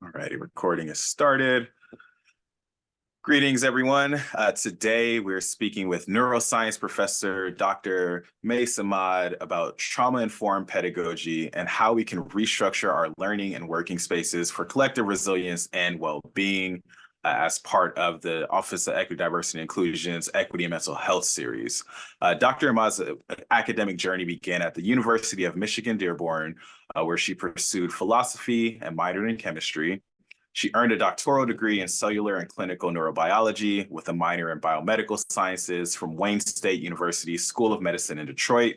All righty, recording is started. Greetings, everyone. Today, we're speaking with neuroscience professor Dr. Imad about trauma-informed pedagogy and how we can restructure our learning and working spaces for collective resilience and well-being as part of the Office of Equity, Diversity, and Inclusion's Equity and Mental Health series. Dr. Imad's academic journey began at the University of Michigan, Dearborn, where she pursued philosophy and minored in chemistry. She earned a doctoral degree in cellular and clinical neurobiology with a minor in biomedical sciences from Wayne State University School of Medicine in Detroit.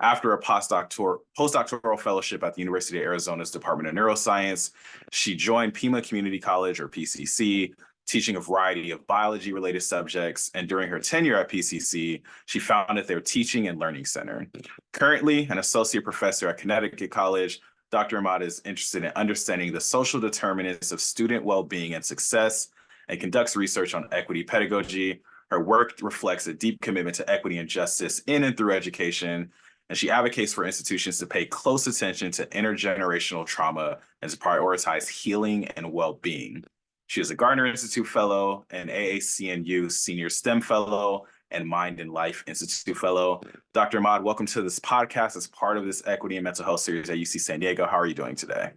After a postdoctoral fellowship at the University of Arizona's Department of Neuroscience, she joined Pima Community College, or PCC, teaching a variety of biology-related subjects. And during her tenure at PCC, she founded their Teaching and Learning Center. Currently an associate professor at Connecticut College, Dr. Imad is interested in understanding the social determinants of student well-being and success and conducts research on equity pedagogy. Her work reflects a deep commitment to equity and justice in and through education, and she advocates for institutions to pay close attention to intergenerational trauma and to prioritize healing and well-being. She is a Gardner Institute Fellow, an AACNU Senior STEM Fellow, and Mind and Life Institute Fellow. Dr. Imad, welcome to this podcast as part of this Equity and Mental Health series at UC San Diego. How are you doing today?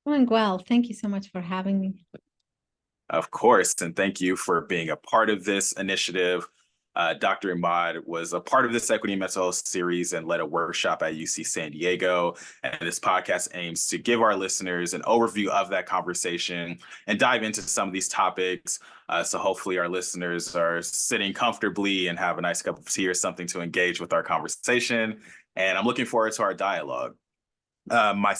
Doing well. Thank you so much for having me. Of course, and thank you for being a part of this initiative. Dr. Imad was a part of this Equity and Mental Health series and led a workshop at UC San Diego. And this podcast aims to give our listeners an overview of that conversation and dive into some of these topics. So hopefully our listeners are sitting comfortably and have a nice cup of tea or something to engage with our conversation. And I'm looking forward to our dialogue. My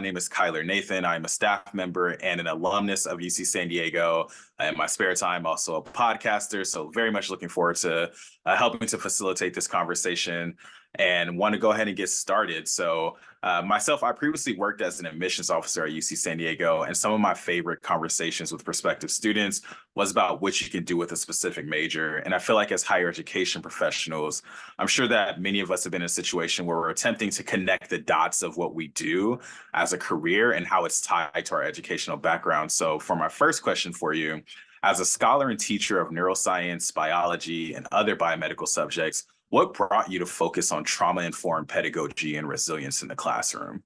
name is Kyler Nathan. I'm a staff member and an alumnus of UC San Diego. In my spare time, also a podcaster. So very much looking forward to helping to facilitate this conversation and want to go ahead and get started. So I previously worked as an admissions officer at UC San Diego, and some of my favorite conversations with prospective students was about what you can do with a specific major. And I feel like as higher education professionals, I'm sure that many of us have been in a situation where we're attempting to connect the dots of what we do as a career and how it's tied to our educational background. So for my first question for you, as a scholar and teacher of neuroscience, biology, and other biomedical subjects, what brought you to focus on trauma-informed pedagogy and resilience in the classroom?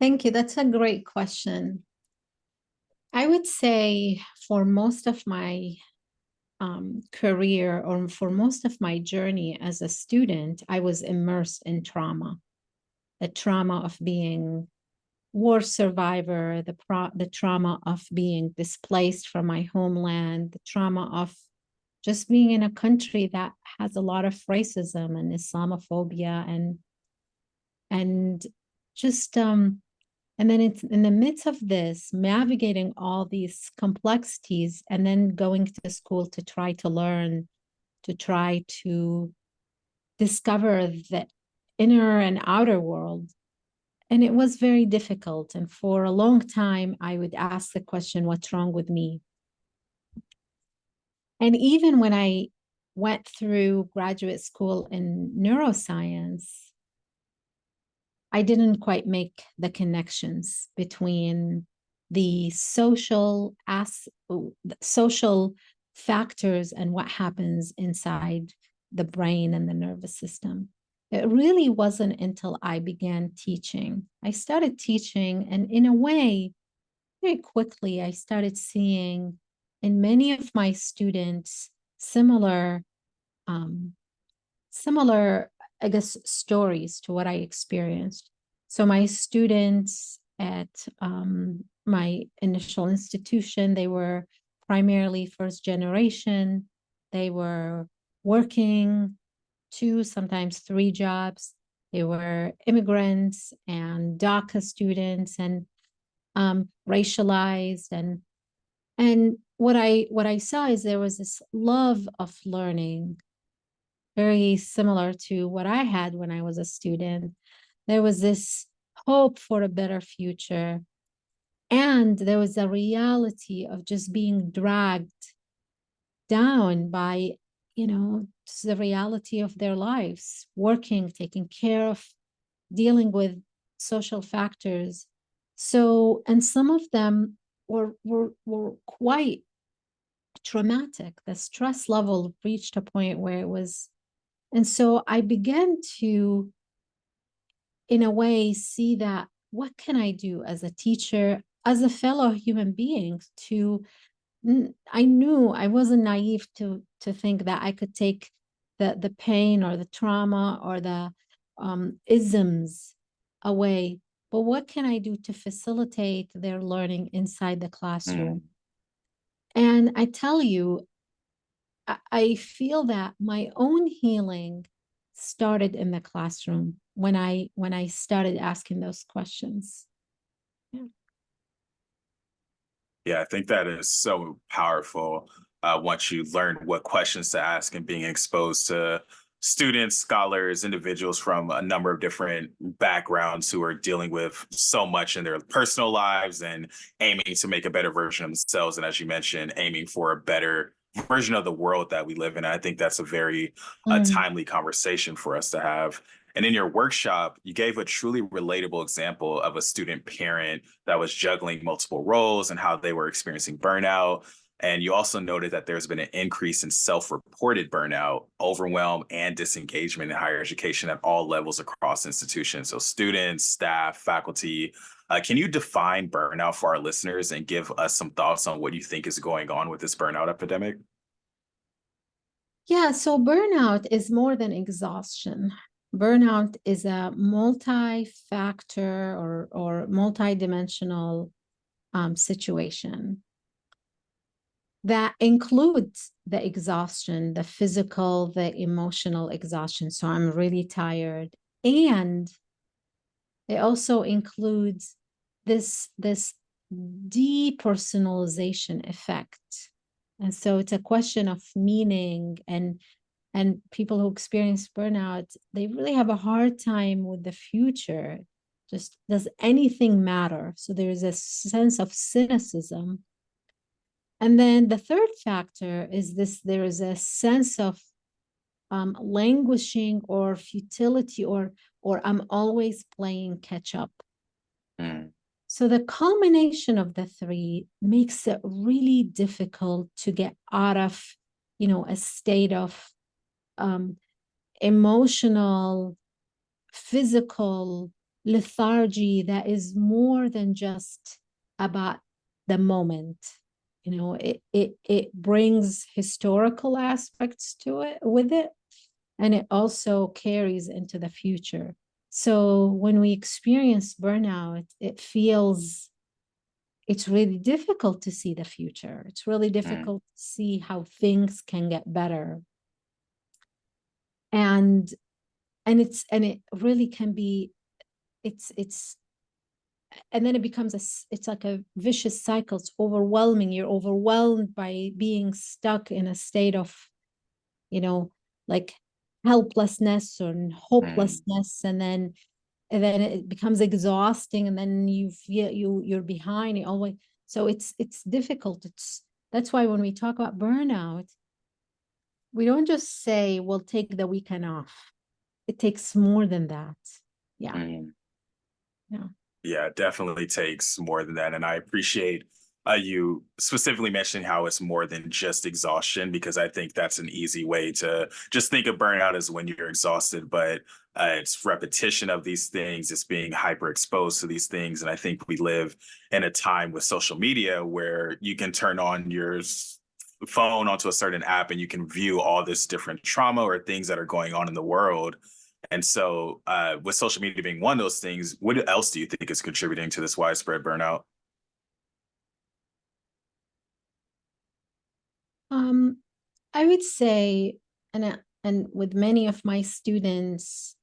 Thank you. That's a great question. I would say for most of my career or for most of my journey as a student, I was immersed in trauma. The trauma of being war survivor, the trauma of being displaced from my homeland, the trauma of just being in a country that has a lot of racism and Islamophobia and just and then it's in the midst of this, navigating all these complexities and then going to school to try to learn, to try to discover the inner and outer world. And it was very difficult. And for a long time, I would ask the question, what's wrong with me? And even when I went through graduate school in neuroscience, I didn't quite make the connections between the social factors and what happens inside the brain and the nervous system. It really wasn't until I began teaching. I started teaching, and in a way, very quickly, I started seeing in many of my students similar, I guess, stories to what I experienced. So my students at my initial institution, they were primarily first generation. They were working 2, sometimes 3 jobs. They were immigrants and DACA students and racialized, and what I saw is there was this love of learning, very similar to what I had when I was a student. There was this hope for a better future, and there was a reality of just being dragged down by, the reality of their lives, working, taking care of, dealing with social factors So, and some of them were quite traumatic. The stress level reached a point where it was, and so I began to, in a way, see that what can I do as a teacher, as a fellow human being to, I knew I wasn't naive to think that I could take the pain or the trauma or the isms away. But what can I do to facilitate their learning inside the Mm. classroom? And I tell you, I feel that my own healing started in the classroom when I started asking those questions. Yeah. Yeah, I think that is so powerful. Once you learn what questions to ask and being exposed to students, scholars, individuals from a number of different backgrounds who are dealing with so much in their personal lives and aiming to make a better version of themselves. And as you mentioned, aiming for a better version of the world that we live in. I think that's a very Mm. timely conversation for us to have. And in your workshop, you gave a truly relatable example of a student parent that was juggling multiple roles and how they were experiencing burnout. And you also noted that there's been an increase in self-reported burnout, overwhelm, and disengagement in higher education at all levels across institutions. So students, staff, faculty. Can you define burnout for our listeners and give us some thoughts on what you think is going on with this burnout epidemic? Yeah, so burnout is more than exhaustion. Burnout is a multi-factor or multi-dimensional situation that includes the exhaustion, the physical, the emotional exhaustion. So I'm really tired. And it also includes this depersonalization effect. And so it's a question of meaning, and people who experience burnout, they really have a hard time with the future. Just, does anything matter? So there's a sense of cynicism. And then the third factor is this: there is a sense of languishing or futility, or I'm always playing catch up. Mm. So the culmination of the three makes it really difficult to get out of, a state of um, emotional, physical lethargy that is more than just about the moment. It brings historical aspects to it with it, and it also carries into the future. So when we experience burnout, it feels, it's really difficult to see the future. It's really Mm. difficult to see how things can get better. And it really can be, it's and then it becomes it's like a vicious cycle. It's overwhelming. You're overwhelmed by being stuck in a state of, you know, like helplessness or Mm. hopelessness, and then it becomes exhausting, and then you feel you're behind. You always, so it's difficult. That's why when we talk about burnout, we don't just say we'll take the weekend off. It takes more than that. Yeah. Mm. Yeah. Yeah, it definitely takes more than that. And I appreciate you specifically mentioning how it's more than just exhaustion, because I think that's an easy way to just think of burnout as when you're exhausted, but it's repetition of these things, it's being hyper exposed to these things. And I think we live in a time with social media where you can turn on your phone onto a certain app and you can view all this different trauma or things that are going on in the world. And so, with social media being one of those things, what else do you think is contributing to this widespread burnout? Um, I would say, and with many of my my students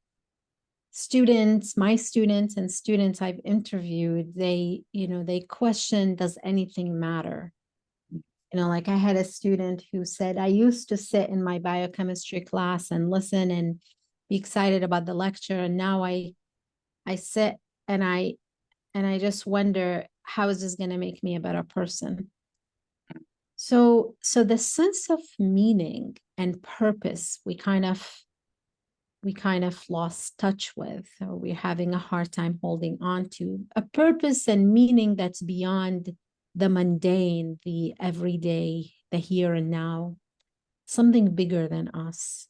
and students I've interviewed, they question, does anything matter? Like I had a student who said, I used to sit in my biochemistry class and listen and be excited about the lecture. And now I sit and I just wonder, how is this going to make me a better person? So the sense of meaning and purpose, we kind of we kind of lost touch with, or we're having a hard time holding on to a purpose and meaning that's beyond the mundane, the everyday, the here and now, something bigger than us.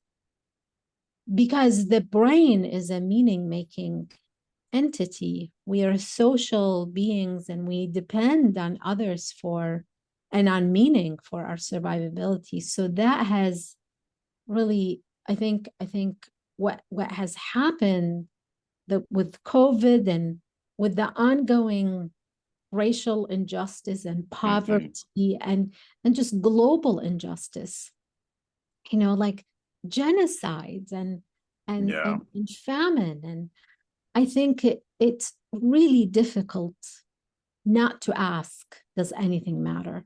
Because the brain is a meaning-making entity. We are social beings and we depend on others for and on meaning for our survivability. So that has really, I think what has happened with COVID and with the ongoing racial injustice and poverty and just global injustice, like genocides and famine. And I think it's really difficult not to ask, does anything matter?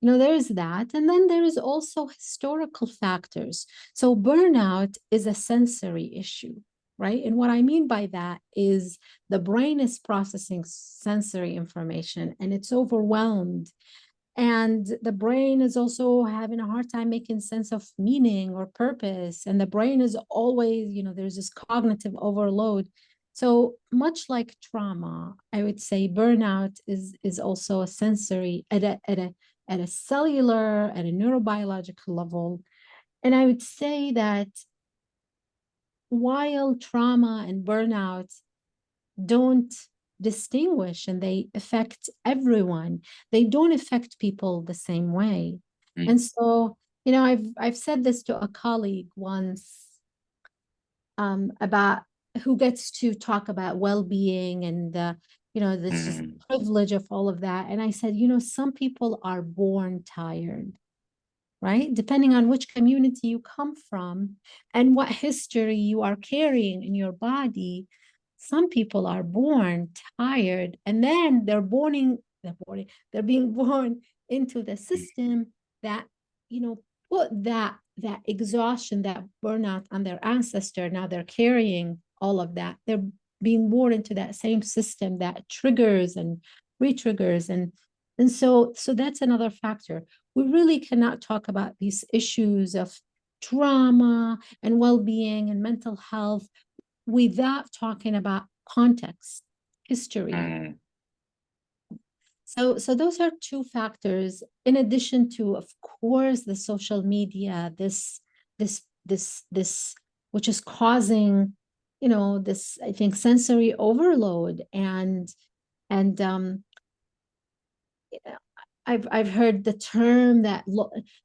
There's that. And then there is also historical factors. So burnout is a sensory issue, right? And what I mean by that is the brain is processing sensory information and it's overwhelmed. And the brain is also having a hard time making sense of meaning or purpose. And the brain is always, there's this cognitive overload. So much like trauma, I would say burnout is also a sensory at a cellular, at a neurobiological level. And I would say that while trauma and burnout don't distinguish and they affect everyone, they don't affect people the same way. And so, I've said this to a colleague once, about who gets to talk about well-being and this just privilege of all of that. And I said, some people are born tired, right? Depending on which community you come from and what history you are carrying in your body, some people are born tired, and then they're being born into the system that, put that exhaustion, that burnout on their ancestor. Now they're carrying all of that. They're being born into that same system that triggers and re-triggers. And so that's another factor. We really cannot talk about these issues of trauma and well-being and mental health without talking about context, history. So those are two factors, in addition to, of course, the social media, this which is causing, this, I think, sensory overload. And I've heard the term that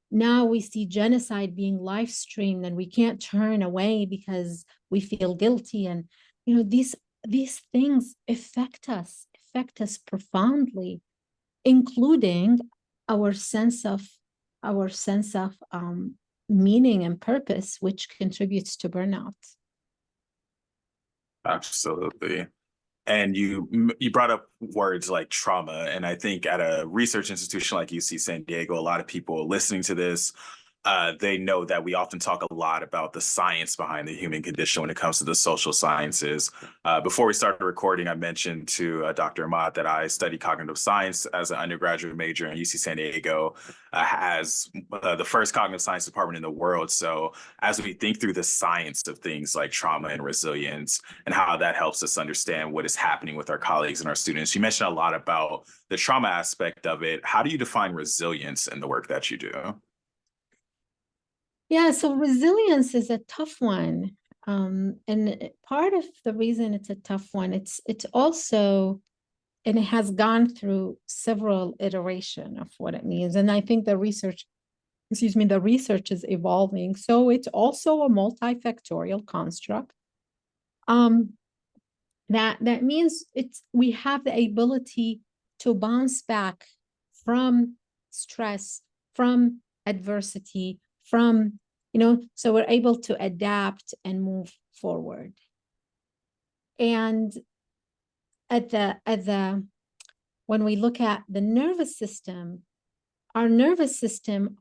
now we see genocide being live streamed and we can't turn away because we feel guilty. And these things affect us profoundly, including our sense of meaning and purpose, which contributes to burnout. Absolutely. And you brought up words like trauma, and I think at a research institution like UC San Diego, a lot of people listening to this, they know that we often talk a lot about the science behind the human condition when it comes to the social sciences. Before we started recording, I mentioned to Dr. Imad that I study cognitive science as an undergraduate major, and UC San Diego has the first cognitive science department in the world. So as we think through the science of things like trauma and resilience and how that helps us understand what is happening with our colleagues and our students, you mentioned a lot about the trauma aspect of it. How do you define resilience in the work that you do? Yeah, so resilience is a tough one. And part of the reason it's a tough one, it's also, and it has gone through several iterations of what it means. And I think the research is evolving. So it's also a multifactorial construct. That means we have the ability to bounce back from stress, from adversity, from, so we're able to adapt and move forward. And when we look at the nervous system, our nervous system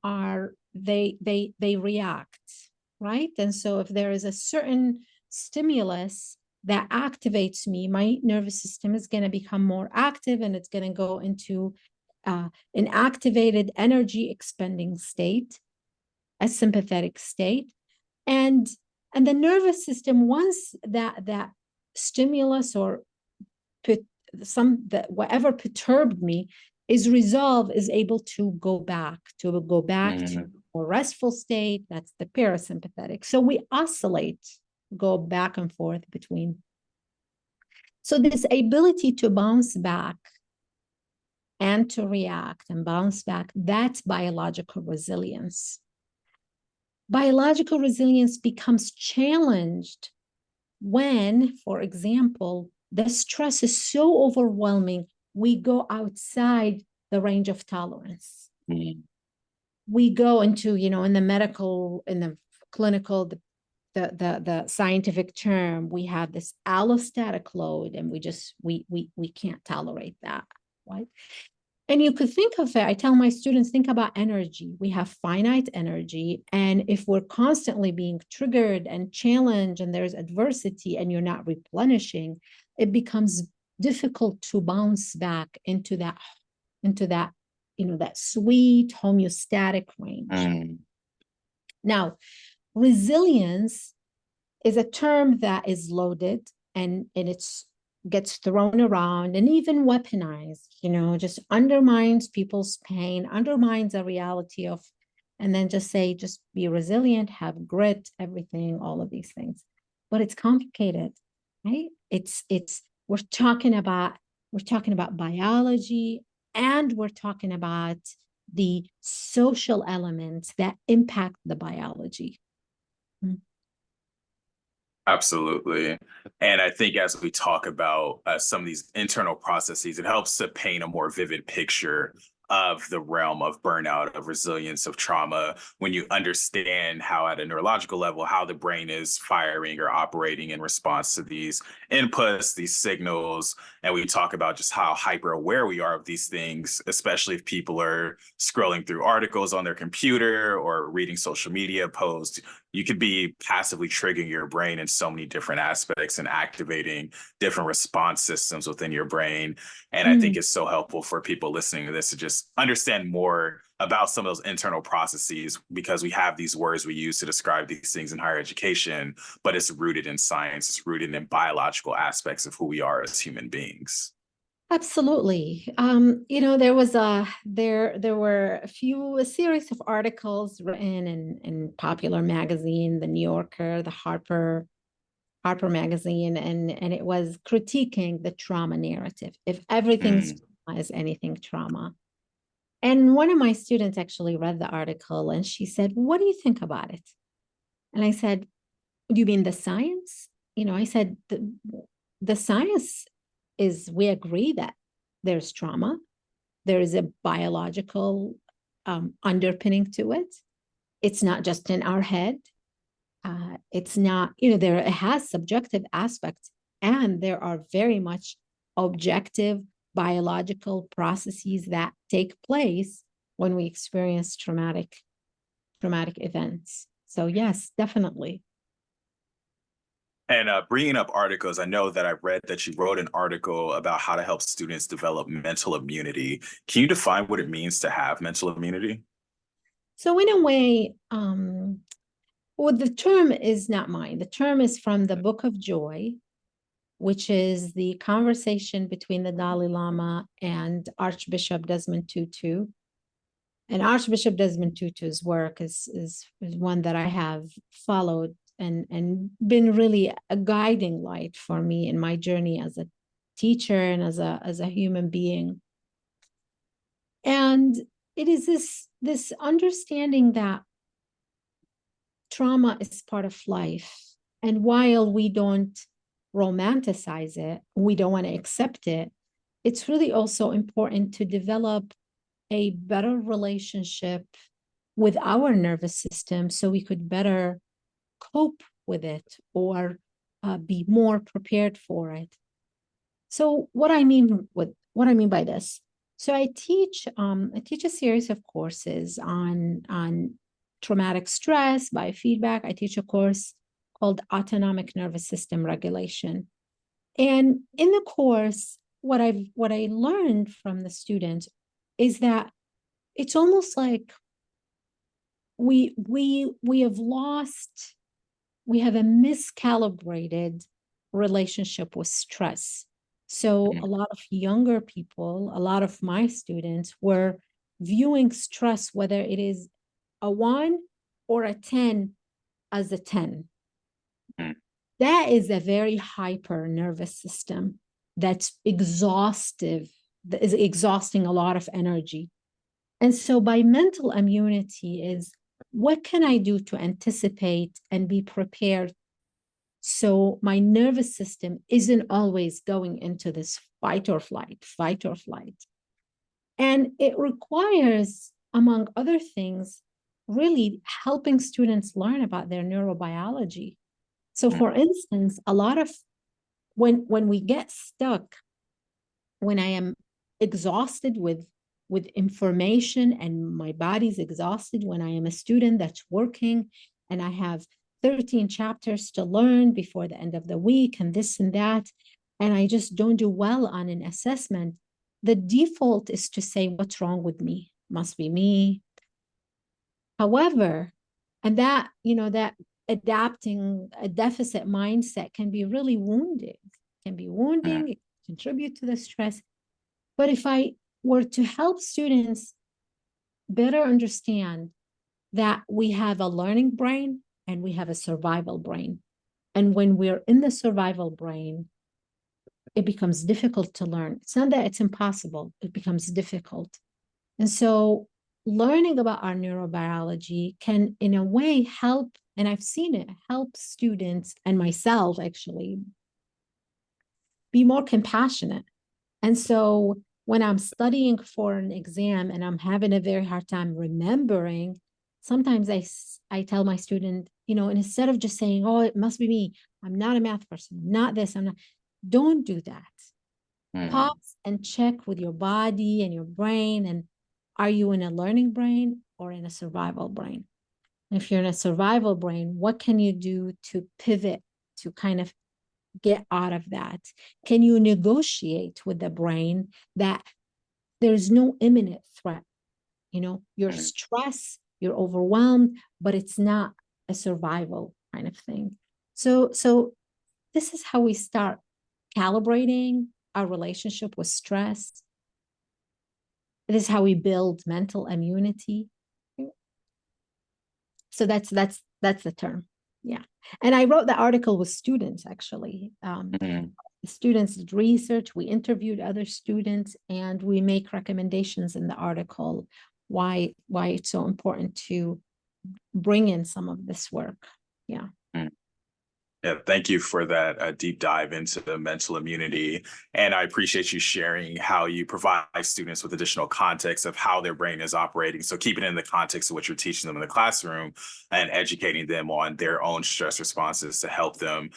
they react, right? And so if there is a certain stimulus that activates me, my nervous system is going to become more active, and it's going to go into an activated energy expending state, a sympathetic state. And And the nervous system, once that stimulus or whatever perturbed me is resolved, is able to go back to a more restful state. That's the parasympathetic. So we oscillate, go back and forth between. So this ability to bounce back and to react and bounce back, that's biological resilience. Biological resilience becomes challenged when, for example, the stress is so overwhelming, we go outside the range of tolerance. We go into, in the medical, in the clinical, the scientific term, we have this allostatic load, and we can't tolerate that, right? And you could think of it, I tell my students, think about energy. We have finite energy. And if we're constantly being triggered and challenged and there's adversity and you're not replenishing, it becomes difficult to bounce back into that, that sweet homeostatic range. Now, resilience is a term that is loaded and it's gets thrown around and even weaponized, just undermines people's pain, undermines the reality of, and then just be resilient, have grit, everything, all of these things. But it's complicated, right? We're talking about biology, and we're talking about the social elements that impact the biology. Absolutely. And I think as we talk about some of these internal processes, it helps to paint a more vivid picture of the realm of burnout, of resilience, of trauma, when you understand how at a neurological level, how the brain is firing or operating in response to these inputs, these signals. And we talk about just how hyper aware we are of these things, especially if people are scrolling through articles on their computer or reading social media posts. You could be passively triggering your brain in so many different aspects and activating different response systems within your brain. And I think it's so helpful for people listening to this to just understand more about some of those internal processes, because we have these words we use to describe these things in higher education, but it's rooted in science, it's rooted in biological aspects of who we are as human beings. Absolutely. There were a series of articles written in popular magazine, the New Yorker, the Harper magazine, and it was critiquing the trauma narrative. If everything's trauma, is anything trauma? And one of my students actually read the article and she said, "What do you think about it?" And I said, "Do you mean the science?" I said, the science is, we agree that there's trauma. There is a biological underpinning to it. It's not just in our head. It's not, it has subjective aspects, and there are very much objective biological processes that take place when we experience traumatic events. So yes, definitely. And bringing up articles, I know that I read that you wrote an article about how to help students develop mental immunity. Can you define what it means to have mental immunity? So in a way, well, the term is not mine. The term is from the Book of Joy, which is the conversation between the Dalai Lama and Archbishop Desmond Tutu. And Archbishop Desmond Tutu's work is one that I have followed and been really a guiding light for me in my journey as a teacher and as a human being. And it is this understanding that trauma is part of life. And while we don't romanticize it, we don't want to accept it, it's really also important to develop a better relationship with our nervous system so we could better cope with it or be more prepared for it. So what I mean by this, so I teach a series of courses on traumatic stress, biofeedback. I teach a course called autonomic nervous system regulation. And in the course, what I learned from the students is that it's almost like we have lost we have a miscalibrated relationship with stress. So a lot of younger people, a lot of my students were viewing stress, whether it is a 1 or a 10, as a 10. That is a very hyper nervous system that's exhaustive, that is exhausting a lot of energy. And so by mental immunity is, what can I do to anticipate and be prepared so my nervous system isn't always going into this fight or flight. And it requires, among other things, really helping students learn about their neurobiology. So for instance, a lot of when we get stuck, when I am exhausted with information and my body's exhausted, when I am a student that's working and I have 13 chapters to learn before the end of the week and this and that, and I just don't do well on an assessment, the default is to say, what's wrong with me? Must be me. However, and that, that adapting a deficit mindset can be really wounding, it can contribute to the stress. But if I were to help students better understand that we have a learning brain and we have a survival brain, and when we're in the survival brain, it becomes difficult to learn. It's not that it's impossible, it becomes difficult. And so learning about our neurobiology can, in a way, help, and I've seen it help students and myself actually be more compassionate. And so when I'm studying for an exam and I'm having a very hard time remembering, sometimes I tell my student, and instead of just saying, oh, it must be me, I'm not a math person, I'm not this, I'm not, don't do that. Pause and check with your body and your brain. And are you in a learning brain or in a survival brain? And if you're in a survival brain, what can you do to pivot, to kind of get out of that? Can you negotiate with the brain that there's no imminent threat? You're stressed, you're overwhelmed, but it's not a survival kind of thing. So this is how we start calibrating our relationship with stress. This is how we build mental immunity. So that's the term. Yeah. And I wrote the article with students, actually. The students did research, we interviewed other students, and we make recommendations in the article why it's so important to bring in some of this work. Yeah. Yeah, thank you for that deep dive into the mental immunity. And I appreciate you sharing how you provide students with additional context of how their brain is operating. So keeping it in the context of what you're teaching them in the classroom and educating them on their own stress responses to help them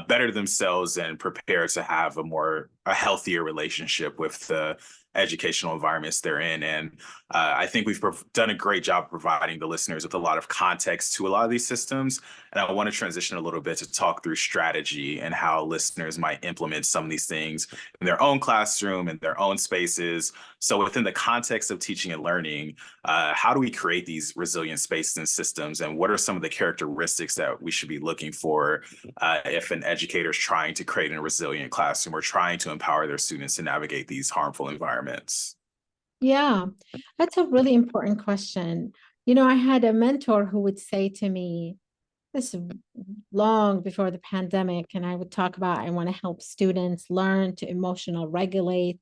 better themselves and prepare to have a healthier relationship with the educational environments they're in. And I think we've done a great job providing the listeners with a lot of context to a lot of these systems. And I want to transition a little bit to talk through strategy and how listeners might implement some of these things in their own classroom, in their own spaces. So within the context of teaching and learning, how do we create these resilient spaces and systems? And what are some of the characteristics that we should be looking for if an educator is trying to create a resilient classroom or trying to empower their students to navigate these harmful environments? Yeah, that's a really important question. I had a mentor who would say to me, this is long before the pandemic, and I would talk about, I want to help students learn to emotional regulate.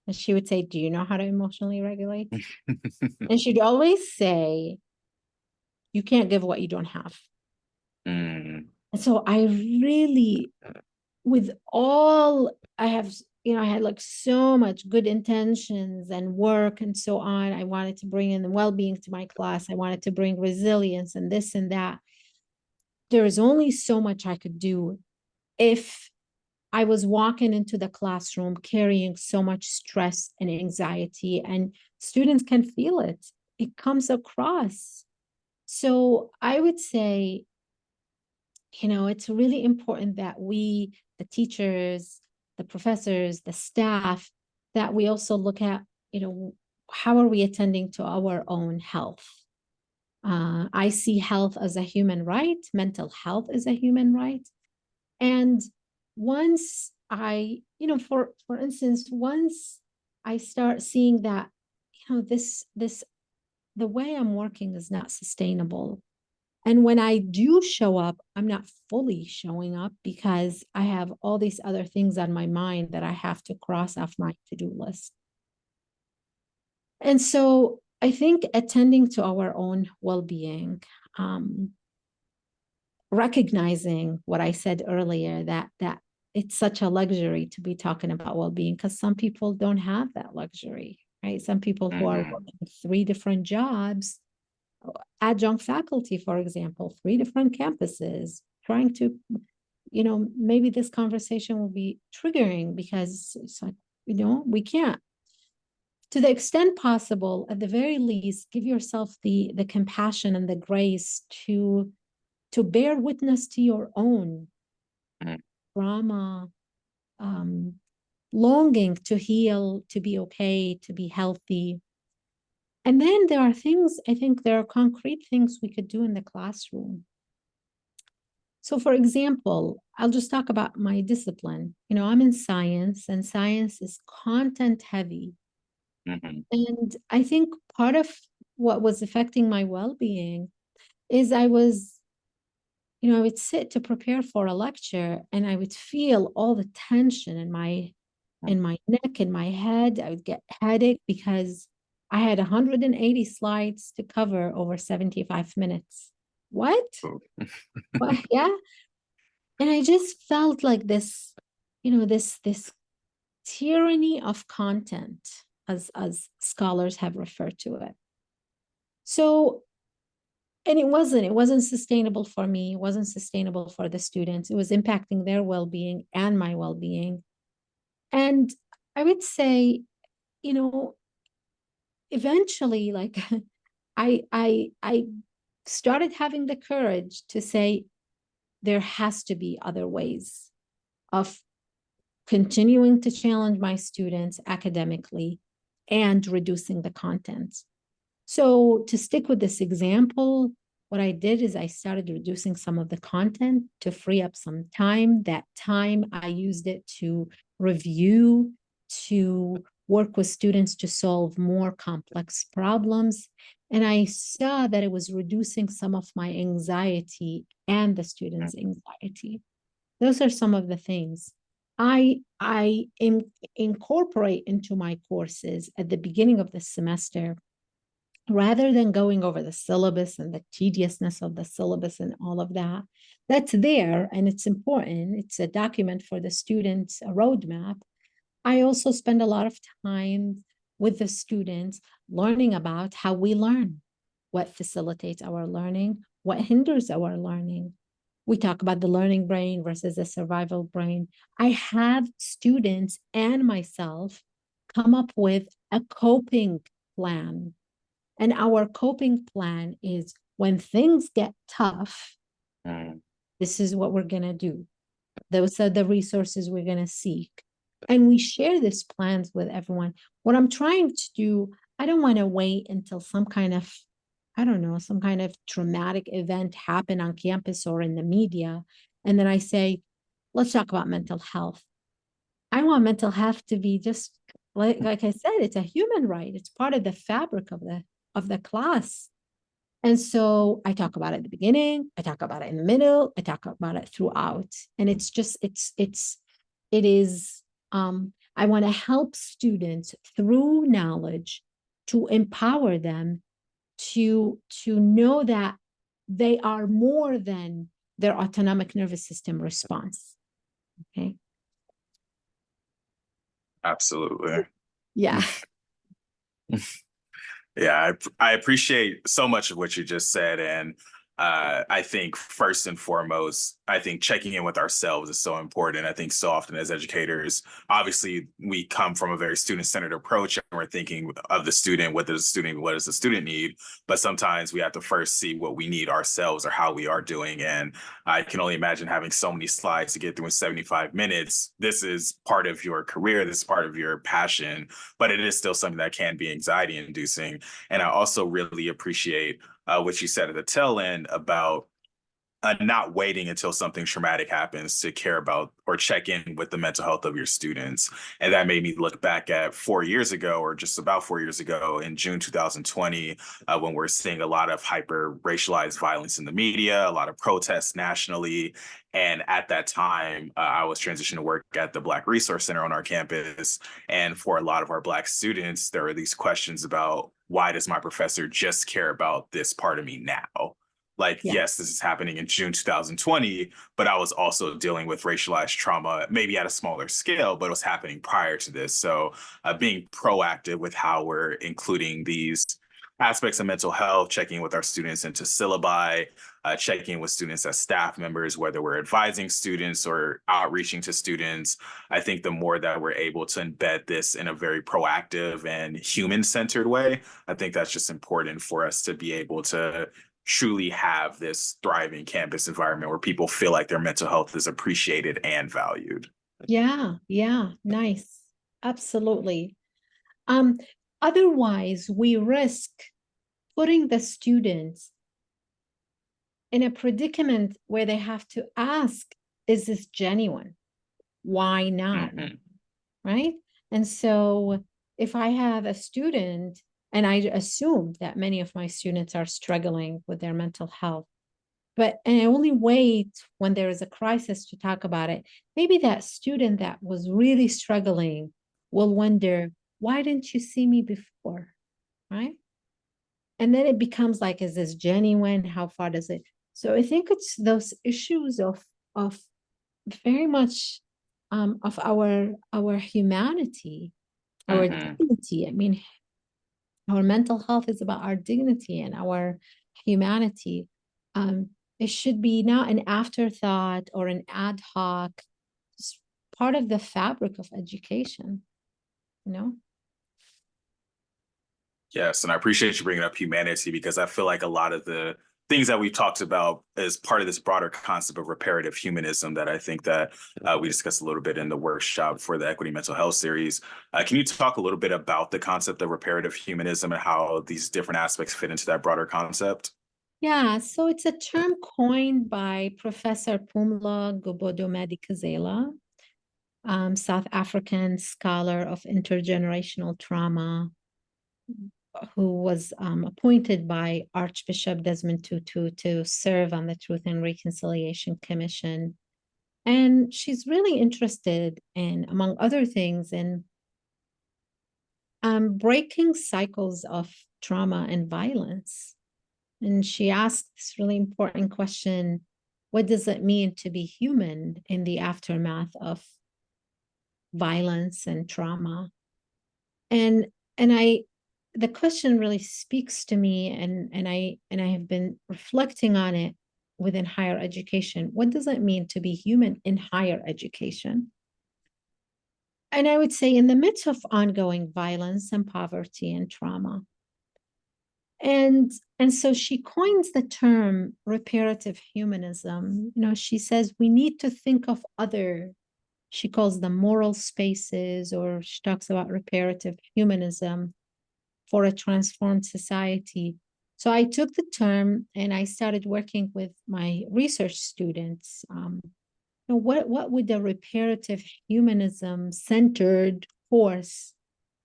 And she would say, do you know how to emotionally regulate? And she'd always say, you can't give what you don't have. And so I really, with all I have, I had like so much good intentions and work and so on. I wanted to bring in the well-being to my class. I wanted to bring resilience and this and that. There is only so much I could do if I was walking into the classroom carrying so much stress and anxiety, and students can feel it. It comes across. So I would say, it's really important that we, the teachers, the professors, the staff, that we also look at, how are we attending to our own health? I see health as a human right. Mental health is a human right. And once for instance, once I start seeing that, the way I'm working is not sustainable. And when I do show up, I'm not fully showing up because I have all these other things on my mind that I have to cross off my to-do list. And so I think attending to our own well-being, recognizing what I said earlier, that it's such a luxury to be talking about well-being, because some people don't have that luxury, right? Some people who are working 3 different jobs, adjunct faculty, for example, 3 different campuses, trying to, maybe this conversation will be triggering because it's like, we can't. To the extent possible, at the very least, give yourself the compassion and the grace to bear witness to your own trauma, longing to heal, to be okay, to be healthy. And then there are things, I think there are concrete things we could do in the classroom. So for example, I'll just talk about my discipline. I'm in science, and science is content heavy. And I think part of what was affecting my well-being is I would sit to prepare for a lecture, and I would feel all the tension in my neck, in my head. I would get headache because I had 180 slides to cover over 75 minutes. What? What? Yeah. And I just felt like this, this tyranny of content, as scholars have referred to it. So, and it wasn't sustainable for me. It wasn't sustainable for the students. It was impacting their well-being and my well-being. And I would say, eventually, like I started having the courage to say there has to be other ways of continuing to challenge my students academically and reducing the content. So to stick with this example, what I did is I started reducing some of the content to free up some time. That time I used it to review, to work with students to solve more complex problems. And I saw that it was reducing some of my anxiety and the students' anxiety. Those are some of the things I incorporate into my courses at the beginning of the semester, rather than going over the syllabus and the tediousness of the syllabus and all of that. That's there and it's important. It's a document for the students, a roadmap. I also spend a lot of time with the students learning about how we learn, what facilitates our learning, what hinders our learning. We talk about the learning brain versus the survival brain. I have students and myself come up with a coping plan. And our coping plan is when things get tough, this is what we're going to do. Those are the resources we're going to seek. And we share these plans with everyone. What I'm trying to do, I don't want to wait until some kind of, some kind of traumatic event happen on campus or in the media. And then I say, let's talk about mental health. I want mental health to be just like I said, it's a human right. It's part of the fabric of the class. And so I talk about it at the beginning, I talk about it in the middle, I talk about it throughout. And it is, I want to help students through knowledge to empower them to know that they are more than their autonomic nervous system response. Okay. Absolutely. Yeah. Yeah, I appreciate so much of what you just said. And I think first and foremost, I think checking in with ourselves is so important. I think so often as educators, obviously we come from a very student-centered approach and we're thinking of the student, what does the student need? But sometimes we have to first see what we need ourselves or how we are doing. And I can only imagine having so many slides to get through in 75 minutes. This is part of your career, this is part of your passion, but it is still something that can be anxiety inducing. And I also really appreciate what you said at the tail end about not waiting until something traumatic happens to care about or check in with the mental health of your students. And that made me look back at 4 years ago, or just about 4 years ago, in June 2020, when we're seeing a lot of hyper racialized violence in the media, a lot of protests nationally. And at that time, I was transitioning to work at the Black Resource Center on our campus. And for a lot of our Black students, there were these questions about, why does my professor just care about this part of me now? Like, Yeah. yes, this is happening in June 2020, but I was also dealing with racialized trauma, maybe at a smaller scale, but it was happening prior to this. So being proactive with how we're including these aspects of mental health, checking with our students into syllabi, checking with students as staff members, whether we're advising students or outreaching to students. I think the more that we're able to embed this in a very proactive and human-centered way, I think that's just important for us to be able to truly have this thriving campus environment where people feel like their mental health is appreciated and valued. Yeah, nice. Absolutely. Um, Otherwise, we risk putting the students in a predicament where they have to ask, is this genuine? Why not? Mhm. Right? And so if I have a student, and I assume that many of my students are struggling with their mental health, and I only wait when there is a crisis to talk about it, maybe that student that was really struggling will wonder, why didn't you see me before? Right? And then it becomes like, is this genuine? How far does it? So I think it's those issues of very much of our humanity, our Mhm. dignity. I mean, our mental health is about our dignity and our humanity. Um, it should be not an afterthought or an ad hoc, just part of the fabric of education, you know? Yes, and I appreciate you bringing up humanity, because I feel like a lot of the things that we talked about as part of this broader concept of reparative humanism that I think that we discussed a little bit in the workshop for the Equity Mental Health series. Can you talk a little bit about the concept of reparative humanism and how these different aspects fit into that broader concept? Yeah, so it's a term coined by Professor Pumla Gobodo-Madikizela, South African scholar of intergenerational trauma, who was appointed by Archbishop Desmond Tutu to serve on the Truth and Reconciliation Commission. And she's really interested in, among other things, in breaking cycles of trauma and violence. And she asked this really important question: what does it mean to be human in the aftermath of violence and trauma? And I the question really speaks to me, and I have been reflecting on it within higher education. What does it mean to be human in higher education? And I would say in the midst of ongoing violence and poverty and trauma. And so she coins the term reparative humanism. You know, she says we need to think of other, she calls them moral spaces, or she talks about reparative humanism for a transformed society. So I took the term and I started working with my research students. What would the reparative humanism centered course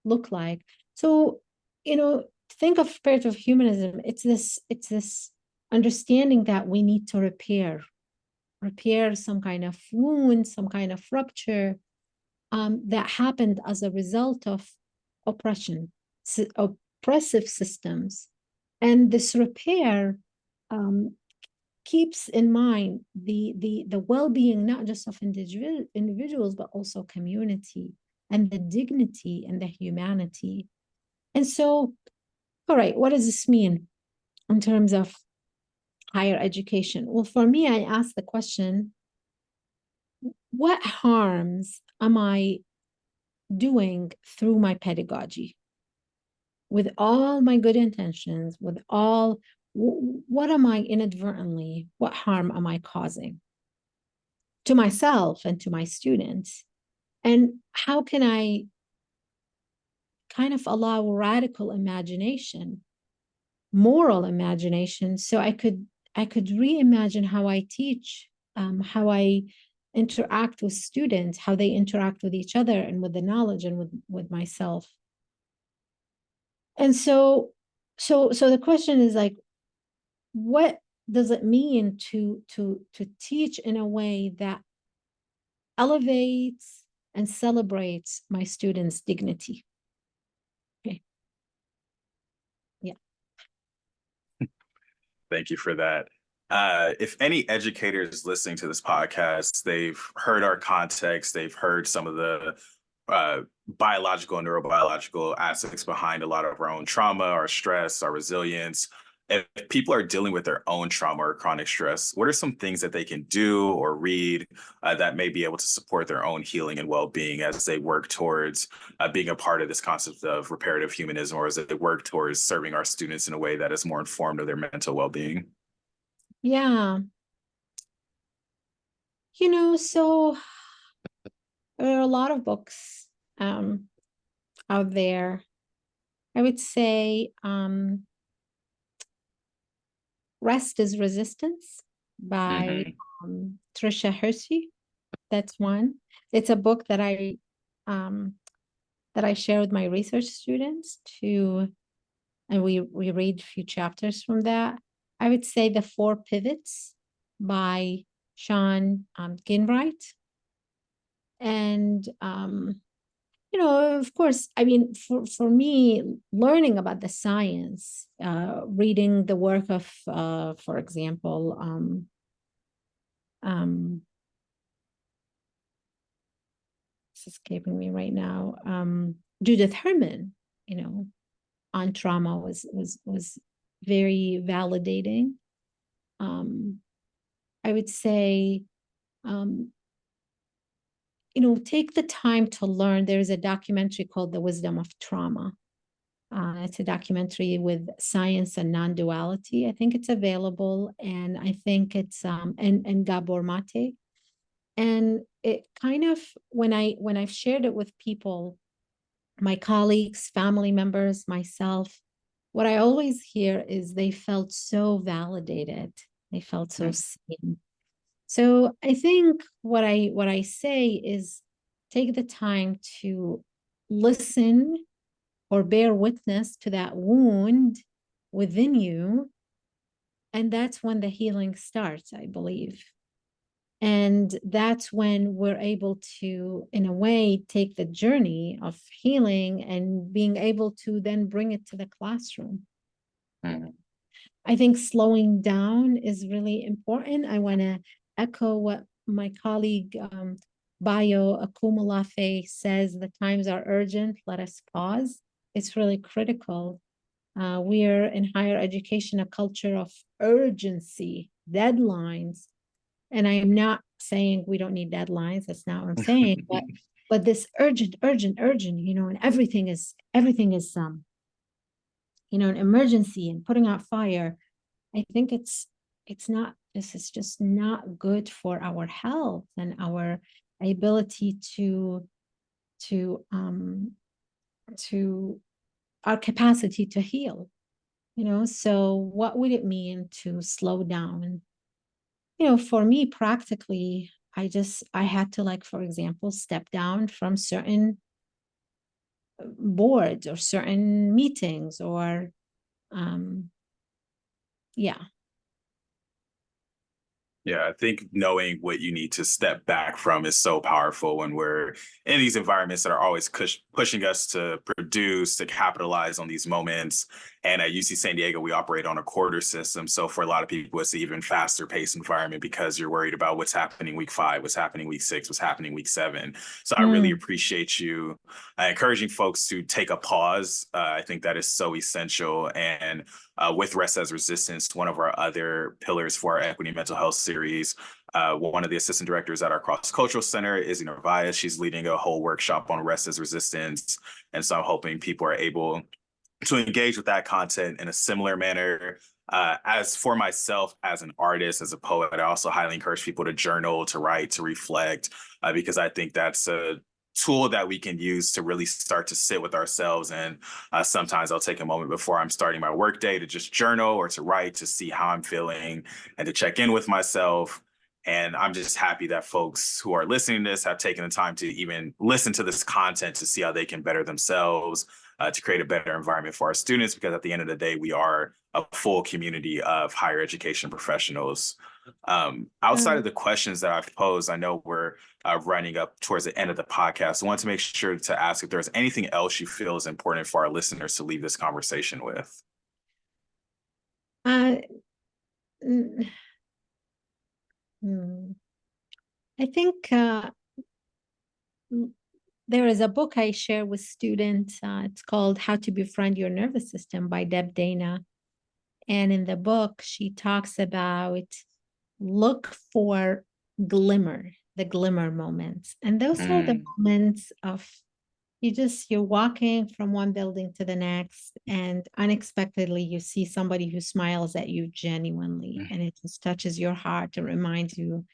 look like? So, think of reparative humanism. It's this understanding that we need to repair some kind of wound, some kind of rupture that happened as a result of oppression, oppressive systems. And this repair um, keeps in mind the well-being not just of individuals, but also community, and the dignity and the humanity. And so, all right, what does this mean in terms of higher education? Well, for me, I ask the question, what harms am I doing through my pedagogy? With all my good intentions, with all, what am I inadvertently, what harm am I causing to myself and to my students? And how can I kind of allow radical imagination, moral imagination, so I could reimagine how I teach, how I interact with students, how they interact with each other and with the knowledge and with myself. And so the question is like, what does it mean to teach in a way that elevates and celebrates my students' dignity? Okay. Yeah. Thank you for that. If any educators listening to this podcast, they've heard our context, they've heard some of the biological and neurobiological aspects behind a lot of our own trauma, our stress, our resilience. If people are dealing with their own trauma or chronic stress, what are some things that they can do or read that may be able to support their own healing and well-being as they work towards being a part of this concept of reparative humanism, or as they work towards serving our students in a way that is more informed of their mental well-being? Yeah. So there are a lot of books out there. I would say Rest is Resistance by Trisha Hersey. That's one. It's a book that I share with my research students too, and we read a few chapters from that. I would say The Four Pivots by Sean Ginwright. And of course, I mean, for me, learning about the science, reading the work of, for example, it's escaping me right now, Judith Herman, on trauma was very validating. I would say, take the time to learn. There's a documentary called The Wisdom of Trauma. It's a documentary with science and non-duality. I think it's available, and I think it's and Gabor Mate. And it kind of, when I've shared it with people, my colleagues, family members, myself, what I always hear is they felt so validated. They felt so seen. So I think what I say is take the time to listen or bear witness to that wound within you. And that's when the healing starts, I believe. And that's when we're able to, in a way, take the journey of healing and being able to then bring it to the classroom. I think slowing down is really important. I want to echo what my colleague Bayo Akumalafe says: the times are urgent, let us pause. It's really critical. We are in higher education, a culture of urgency, deadlines. And I am not saying we don't need deadlines. That's not what I'm saying. But this urgent, and everything is an emergency and putting out fire. I think it's not, this is just not good for our health and our ability to our capacity to heal. So what would it mean to slow down? For me, practically, I had to, like, for example, step down from certain boards or certain meetings, or yeah. Yeah, I think knowing what you need to step back from is so powerful when we're in these environments that are always pushing us to produce, to capitalize on these moments. And at UC San Diego, we operate on a quarter system. So for a lot of people, it's an even faster paced environment because you're worried about what's happening week 5, what's happening week 6, what's happening week 7. So I really Mm. appreciate you encouraging folks to take a pause. I think that is so essential. And with Rest as Resistance, one of our other pillars for our equity and mental health series. One of the assistant directors at our cross-cultural center, Izzy Narvaez, she's leading a whole workshop on Rest as Resistance. And so I'm hoping people are able to engage with that content in a similar manner. As for myself, as an artist, as a poet, I also highly encourage people to journal, to write, to reflect, because I think that's a tool that we can use to really start to sit with ourselves. And sometimes I'll take a moment before I'm starting my workday to just journal or to write, to see how I'm feeling and to check in with myself. And I'm just happy that folks who are listening to this have taken the time to even listen to this content to see how they can better themselves, to create a better environment for our students, because at the end of the day, we are a full community of higher education professionals. Outside of the questions that I've posed, I know we're running up towards the end of the podcast. I want to make sure to ask if there's anything else you feel is important for our listeners to leave this conversation with. Uh, mm, mm. I think there is a book I share with students. It's called How to Befriend Your Nervous System by Deb Dana. And in the book, she talks about look for the glimmer moments. And those are the moments of you're walking from one building to the next, and unexpectedly you see somebody who smiles at you genuinely, and it just touches your heart to remind you.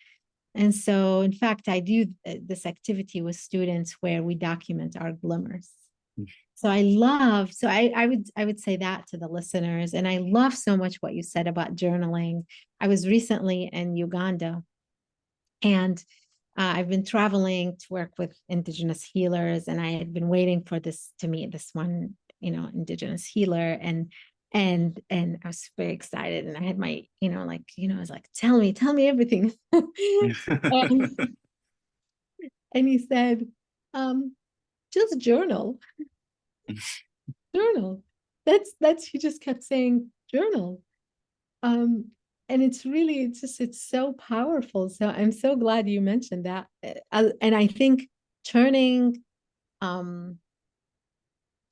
And so, in fact, I do this activity with students where we document our glimmers. So I would say that to the listeners. And I love so much what you said about journaling. I was recently in Uganda, and I've been traveling to work with Indigenous healers, and I had been waiting for this to meet this one, Indigenous healer, and I was very excited, and I had my, I was like, tell me everything. and, and he said, just journal. That's he just kept saying journal. Um, and it's so powerful. So I'm so glad you mentioned that. And I think turning um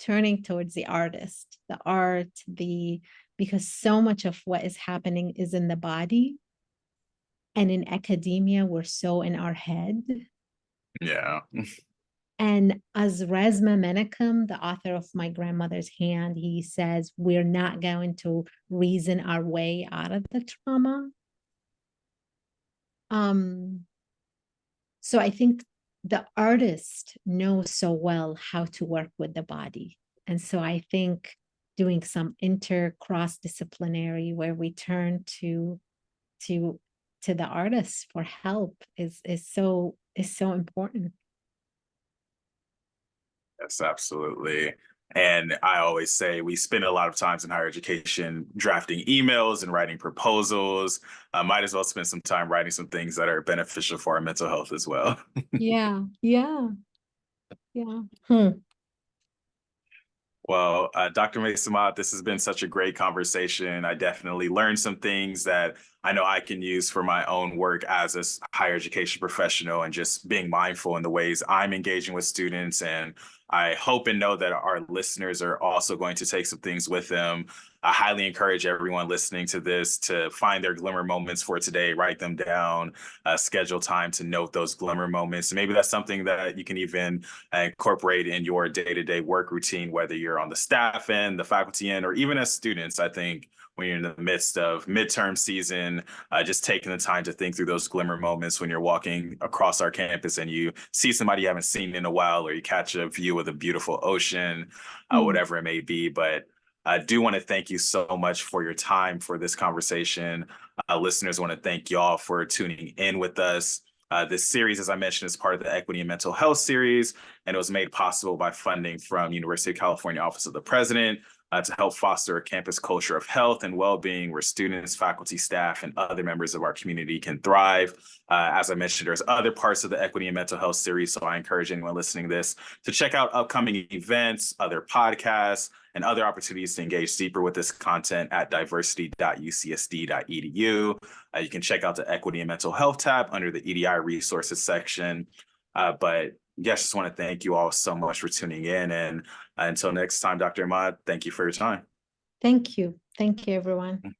turning towards the artist, the art, because so much of what is happening is in the body. And in academia, we're so in our head. Yeah. And as Resmaa Menakem, the author of My Grandmother's Hand, he says, we're not going to reason our way out of the trauma. So I think the artist knows so well how to work with the body. And so I think doing some cross disciplinary where we turn to the artist for help is so important. Yes, absolutely. And I always say we spend a lot of times in higher education drafting emails and writing proposals. Might as well spend some time writing some things that are beneficial for our mental health as well. Yeah. Well, Dr. Imad, this has been such a great conversation. I definitely learned some things that I know I can use for my own work as a higher education professional, and just being mindful in the ways I'm engaging with students. And I hope and know that our listeners are also going to take some things with them. I highly encourage everyone listening to this to find their glimmer moments for today, write them down, schedule time to note those glimmer moments. And maybe that's something that you can even incorporate in your day-to-day work routine, whether you're on the staff end, the faculty end, or even as students. I think when you're in the midst of midterm season, just taking the time to think through those glimmer moments when you're walking across our campus and you see somebody you haven't seen in a while, or you catch a view of a beautiful ocean, whatever it may be. But I do want to thank you so much for your time for this conversation. Listeners, want to thank y'all for tuning in with us. This series, as I mentioned, is part of the Equity and Mental Health series, and it was made possible by funding from University of California Office of the President, to help foster a campus culture of health and well-being where students, faculty, staff, and other members of our community can thrive. As I mentioned, there's other parts of the Equity and Mental Health series, so I encourage anyone listening to this to check out upcoming events, other podcasts, and other opportunities to engage deeper with this content at diversity.ucsd.edu. You can check out the Equity and Mental Health tab under the EDI resources section. But yes, just want to thank you all so much for tuning in. And until next time, Dr. Imad, thank you for your time. Thank you. Thank you, everyone.